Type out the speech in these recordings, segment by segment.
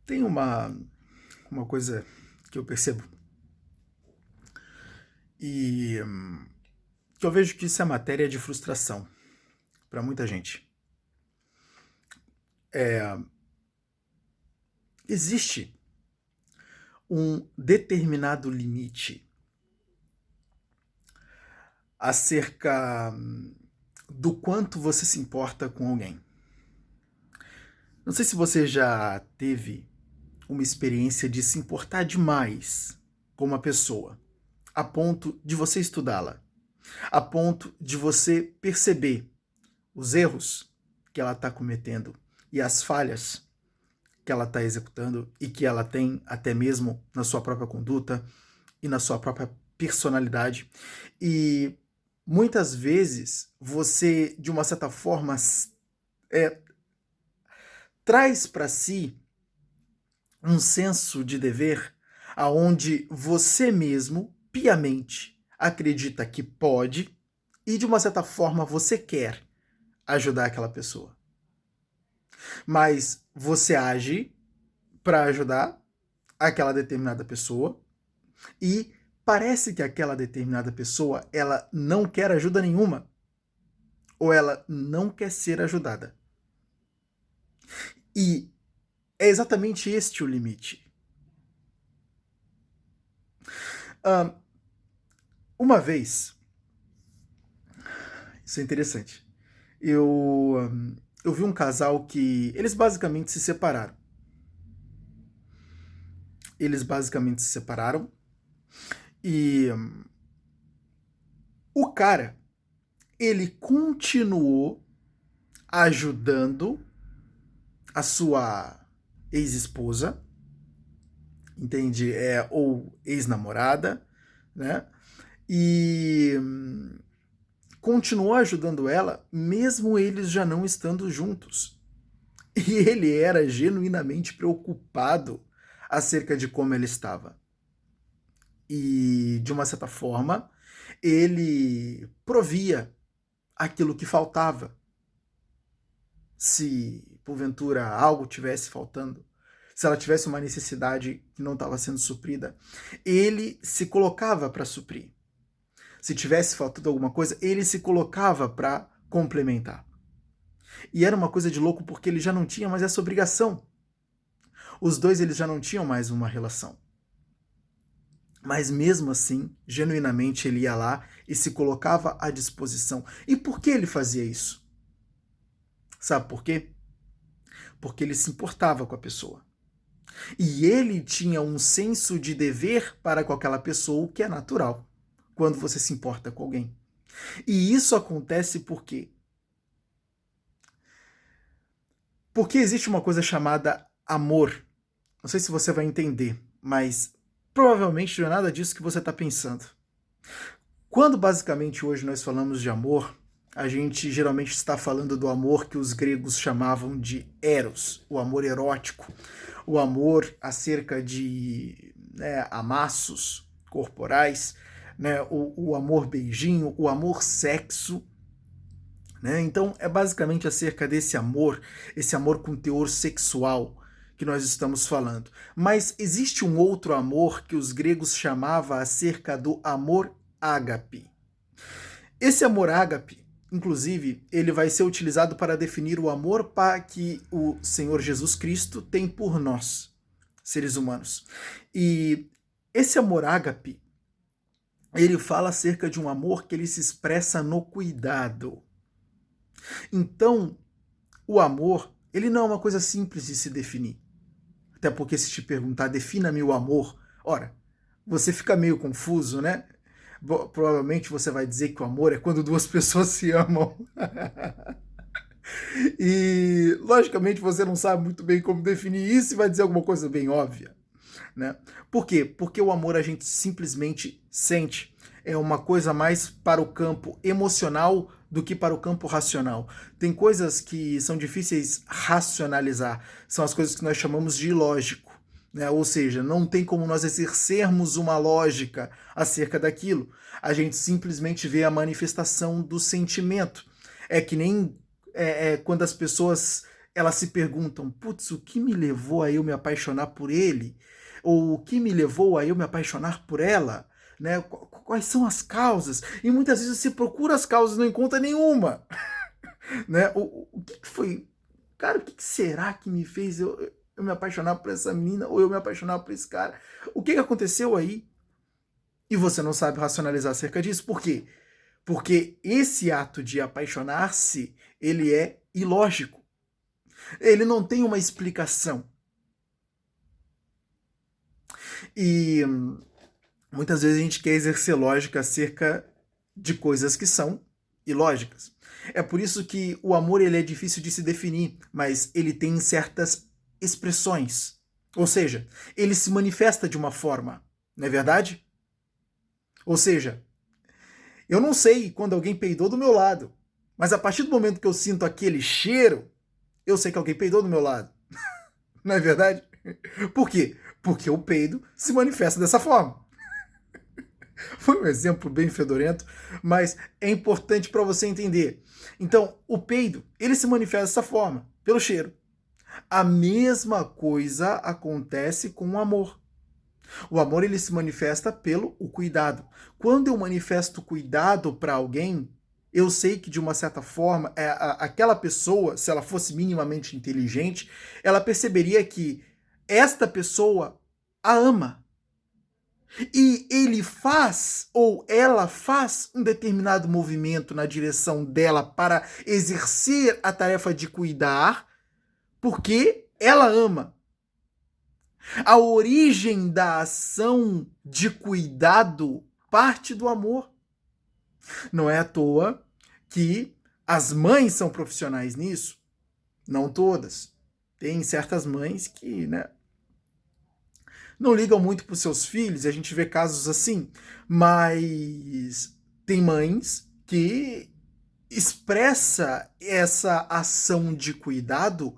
Tem uma coisa que eu percebo e que eu vejo que isso é matéria de frustração para muita gente. Existe um determinado limite acerca do quanto você se importa com alguém. Não sei se você já teve uma experiência de se importar demais com uma pessoa, a ponto de você estudá-la, a ponto de você perceber os erros que ela está cometendo e as falhas que ela está executando e que ela tem até mesmo na sua própria conduta e na sua própria personalidade. E muitas vezes você, de uma certa forma, traz para si um senso de dever aonde você mesmo, piamente, acredita que pode e, de uma certa forma, você quer ajudar aquela pessoa. Mas você age para ajudar aquela determinada pessoa e parece que aquela determinada pessoa ela não quer ajuda nenhuma ou ela não quer ser ajudada. E é exatamente este o limite. Uma vez, isso é interessante, eu vi um casal que eles basicamente se separaram. Eles basicamente se separaram e o cara, ele continuou ajudando a sua ex-esposa, entende? Ou ex-namorada, né? E continuou ajudando ela, mesmo eles já não estando juntos. E ele era genuinamente preocupado acerca de como ela estava. E, de uma certa forma, ele provia aquilo que faltava. Se, porventura, algo tivesse faltando, se ela tivesse uma necessidade que não estava sendo suprida, ele se colocava para suprir. Se tivesse faltando alguma coisa, ele se colocava para complementar. E era uma coisa de louco porque ele já não tinha mais essa obrigação. Os dois eles já não tinham mais uma relação. Mas mesmo assim, genuinamente ele ia lá e se colocava à disposição. E por que ele fazia isso? Sabe por quê? Porque ele se importava com a pessoa. E ele tinha um senso de dever para com aquela pessoa, o que é natural quando você se importa com alguém. E isso acontece por quê? Porque existe uma coisa chamada amor. Não sei se você vai entender, mas provavelmente não é nada disso que você está pensando. Quando basicamente hoje nós falamos de amor, a gente geralmente está falando do amor que os gregos chamavam de eros, o amor erótico, o amor acerca de amassos corporais, né, o amor beijinho, o amor sexo. Né? Então é basicamente acerca desse amor, esse amor com teor sexual que nós estamos falando. Mas existe um outro amor que os gregos chamavam acerca do amor ágape. Esse amor ágape, inclusive, ele vai ser utilizado para definir o amor que o Senhor Jesus Cristo tem por nós, seres humanos. E esse amor ágape, ele fala acerca de um amor que ele se expressa no cuidado. Então, o amor, ele não é uma coisa simples de se definir. Até porque se te perguntar, defina-me o amor, ora, você fica meio confuso, né? Provavelmente você vai dizer que o amor é quando duas pessoas se amam. E, logicamente, você não sabe muito bem como definir isso e vai dizer alguma coisa bem óbvia. Né? Por quê? Porque o amor a gente simplesmente sente. É uma coisa mais para o campo emocional do que para o campo racional. Tem coisas que são difíceis racionalizar. São as coisas que nós chamamos de ilógico. Né? Ou seja, não tem como nós exercermos uma lógica acerca daquilo. A gente simplesmente vê a manifestação do sentimento. É que nem quando as pessoas elas se perguntam, putz, o que me levou a eu me apaixonar por ele? Ou o que me levou a eu me apaixonar por ela? Né? Quais são as causas? E muitas vezes você procura as causas e não encontra nenhuma. Né? O que foi? Cara, o que será que me fez eu me apaixonar por essa menina ou eu me apaixonar por esse cara? O que aconteceu aí? E você não sabe racionalizar acerca disso. Por quê? Porque esse ato de apaixonar-se, ele é ilógico. Ele não tem uma explicação. E muitas vezes a gente quer exercer lógica acerca de coisas que são ilógicas. É por isso que o amor ele é difícil de se definir, mas ele tem certas expressões. Ou seja, ele se manifesta de uma forma, não é verdade? Ou seja, eu não sei quando alguém peidou do meu lado, mas a partir do momento que eu sinto aquele cheiro, eu sei que alguém peidou do meu lado. Não é verdade? Por quê? Porque o peido se manifesta dessa forma. Foi um exemplo bem fedorento, mas é importante para você entender. Então, o peido, ele se manifesta dessa forma, pelo cheiro. A mesma coisa acontece com o amor. O amor ele se manifesta pelo o cuidado. Quando eu manifesto cuidado para alguém, eu sei que de uma certa forma, aquela pessoa, se ela fosse minimamente inteligente, ela perceberia que esta pessoa a ama. E ele faz, ou ela faz, um determinado movimento na direção dela para exercer a tarefa de cuidar, porque ela ama. A origem da ação de cuidado parte do amor. Não é à toa que as mães são profissionais nisso. Não todas. Tem certas mães que, né, não ligam muito para os seus filhos, a gente vê casos assim, mas tem mães que expressa essa ação de cuidado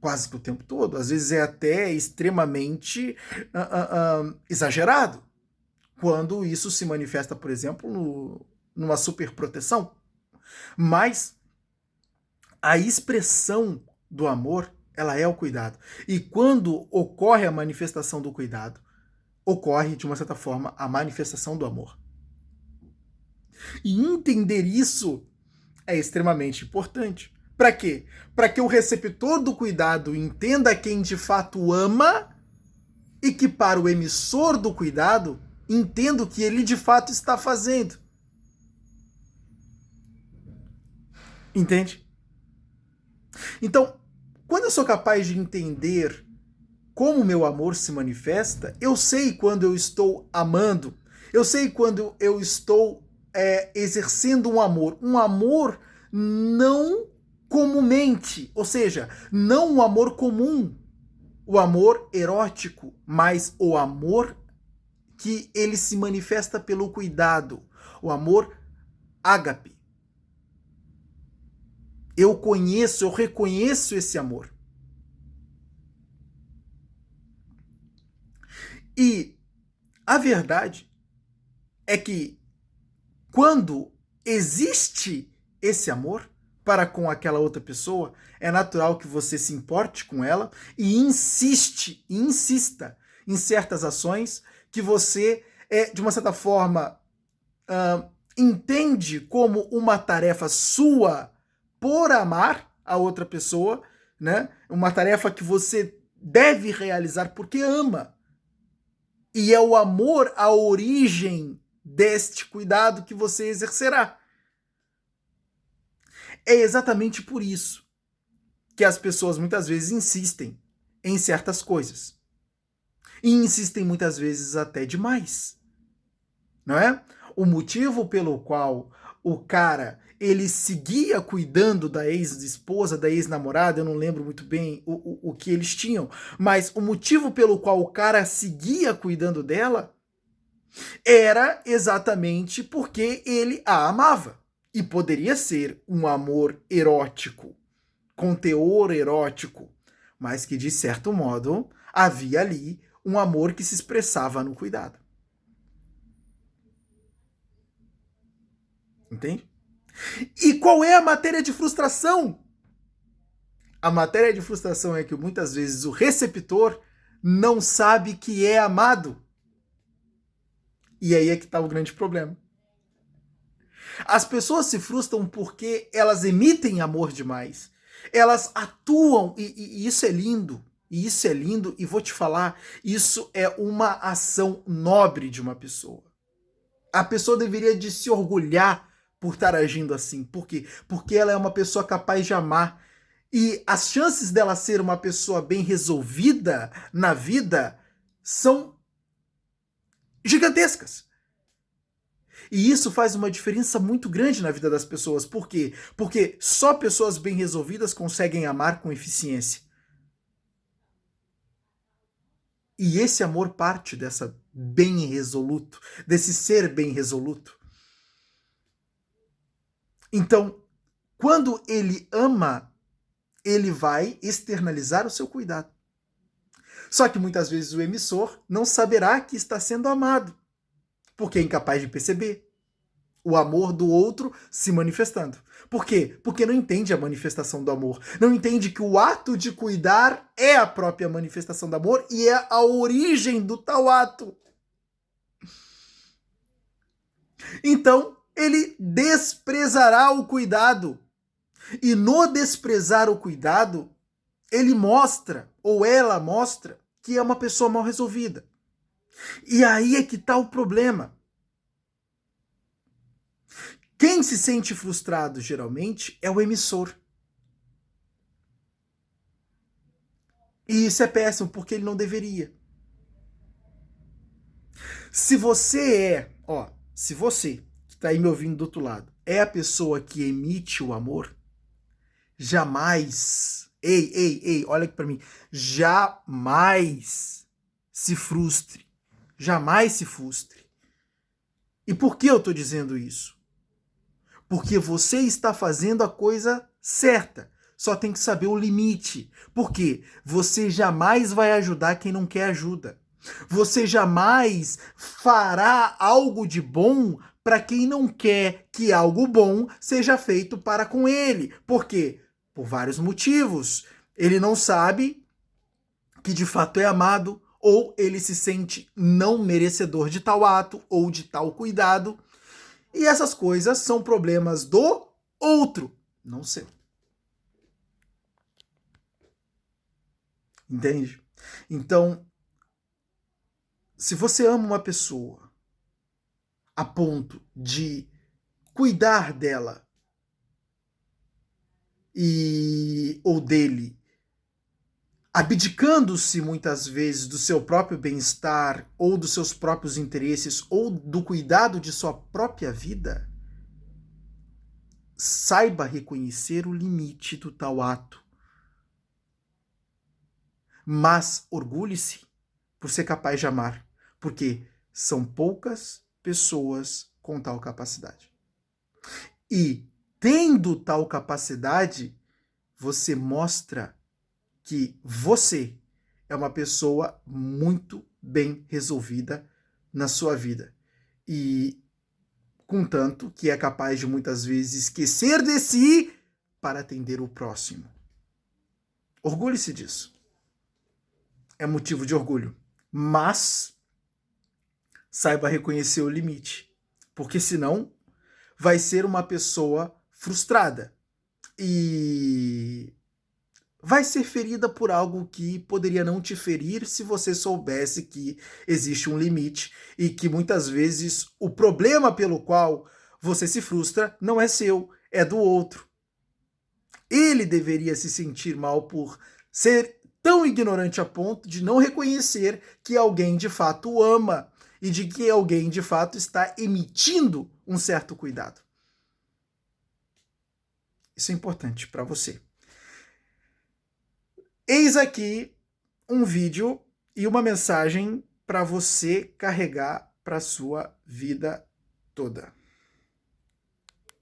quase que o tempo todo, às vezes é até extremamente exagerado, quando isso se manifesta, por exemplo, numa superproteção. Mas a expressão do amor, ela é o cuidado. E quando ocorre a manifestação do cuidado, ocorre, de uma certa forma, a manifestação do amor. E entender isso é extremamente importante. Para quê? Para que o receptor do cuidado entenda quem de fato ama e que para o emissor do cuidado entenda o que ele de fato está fazendo. Entende? Então, quando eu sou capaz de entender como o meu amor se manifesta, eu sei quando eu estou amando, eu sei quando eu estou exercendo um amor não comumente, ou seja, não um amor comum, o amor erótico, mas o amor que ele se manifesta pelo cuidado, o amor ágape. Eu reconheço esse amor. E a verdade é que quando existe esse amor para com aquela outra pessoa, é natural que você se importe com ela e insista em certas ações que você, de uma certa forma, entende como uma tarefa sua por amar a outra pessoa, né? Uma tarefa que você deve realizar porque ama. E é o amor a origem deste cuidado que você exercerá. É exatamente por isso que as pessoas muitas vezes insistem em certas coisas. E insistem muitas vezes até demais. Não é? O motivo pelo qual o cara ele seguia cuidando da ex-esposa, da ex-namorada, eu não lembro muito bem o que eles tinham, mas o motivo pelo qual o cara seguia cuidando dela era exatamente porque ele a amava. E poderia ser um amor erótico, com teor erótico, mas que de certo modo havia ali um amor que se expressava no cuidado. Entende? E qual é a matéria de frustração? A matéria de frustração é que muitas vezes o receptor não sabe que é amado. E aí é que está o grande problema. As pessoas se frustram porque elas emitem amor demais. Elas atuam, e isso é lindo. E isso é lindo, e vou te falar, isso é uma ação nobre de uma pessoa. A pessoa deveria de se orgulhar por estar agindo assim. Por quê? Porque ela é uma pessoa capaz de amar. E as chances dela ser uma pessoa bem resolvida na vida são gigantescas. E isso faz uma diferença muito grande na vida das pessoas. Por quê? Porque só pessoas bem resolvidas conseguem amar com eficiência. E esse amor parte dessa bem resoluto, desse ser bem resoluto. Então, quando ele ama, ele vai externalizar o seu cuidado. Só que muitas vezes o emissor não saberá que está sendo amado, porque é incapaz de perceber o amor do outro se manifestando. Por quê? Porque não entende a manifestação do amor. Não entende que o ato de cuidar é a própria manifestação do amor e é a origem do tal ato. Então, ele desprezará o cuidado. E no desprezar o cuidado, ele mostra, ou ela mostra, que é uma pessoa mal resolvida. E aí é que está o problema. Quem se sente frustrado, geralmente, é o emissor. E isso é péssimo, porque ele não deveria. Se você que está aí me ouvindo do outro lado, é a pessoa que emite o amor, jamais, olha aqui para mim, jamais se frustre. Jamais se frustre. E por que eu estou dizendo isso? Porque você está fazendo a coisa certa. Só tem que saber o limite. Por quê? Você jamais vai ajudar quem não quer ajuda. Você jamais fará algo de bom para quem não quer que algo bom seja feito para com ele. Por quê? Por vários motivos. Ele não sabe que de fato é amado, ou ele se sente não merecedor de tal ato ou de tal cuidado. E essas coisas são problemas do outro, não seu. Entende? Então, se você ama uma pessoa a ponto de cuidar dela ou dele, abdicando-se muitas vezes do seu próprio bem-estar, ou dos seus próprios interesses, ou do cuidado de sua própria vida, saiba reconhecer o limite do tal ato. Mas orgulhe-se por ser capaz de amar, porque são poucas pessoas com tal capacidade. E, tendo tal capacidade, você mostra que você é uma pessoa muito bem resolvida na sua vida. E, contanto, que é capaz de muitas vezes esquecer de si para atender o próximo. Orgulhe-se disso. É motivo de orgulho. Mas saiba reconhecer o limite. Porque senão vai ser uma pessoa frustrada. E vai ser ferida por algo que poderia não te ferir se você soubesse que existe um limite e que muitas vezes o problema pelo qual você se frustra não é seu, é do outro. Ele deveria se sentir mal por ser tão ignorante a ponto de não reconhecer que alguém de fato o ama e de que alguém de fato está emitindo um certo cuidado. Isso é importante para você. Eis aqui um vídeo e uma mensagem para você carregar para a sua vida toda.